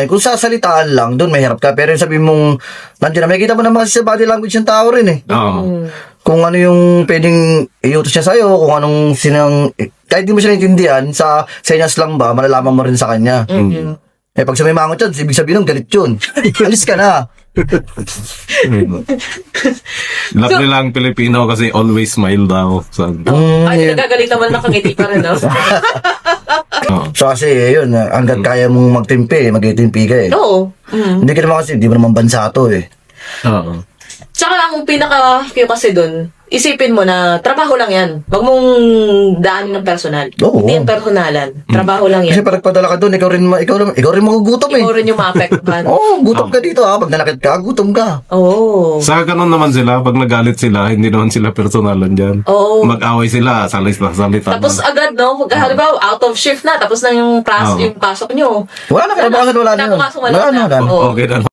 Kung sasalitaan lang, doon mahirap ka. Pero yung sabi mong, nandiyan na, makikita mo naman kasi sa body language ng tao rin eh. Oo. Kung ano yung pwedeng iutos niya sa'yo, kung anong kahit di mo siya naintindihan, sa senyas lang ba, malalaman mo rin sa kanya. Eh, pag sumimangot yan, ibig sabihin ng galit yun. Alis ka na. Lahat nilang Pilipino kasi always smile daw. So, Ay, nagagalit naman nakangiti pa rin, no? So kasi, yun, hanggat kaya mong magtimpi, mag-itimpi ka eh. Oo. Hindi ka naman kasi, di mo naman bansa to eh. oo. Tsaka ang pinaka-cue kasi dun, isipin mo na trabaho lang yan. Huwag mong daanin ng personal. Oo. Hindi yung personalan. Trabaho lang Kasi yan. pag nagpadala ka doon, ikaw rin magugutom eh. Ikaw rin yung maapektuhan. Oo, gutom ka dito ha. Pag nanakit ka, gutom ka. Oo. Sa ganun naman sila, pag nagalit sila, hindi naman sila personalan dyan. Oo. Mag-away sila, salita. Tapos agad, no? Halimbawa, out of shift na. Tapos na yung, Oo. yung pasok nyo. Wala na, kinabukasan wala na. Kinabukasan wala Wala na. na. Oo. Okay na.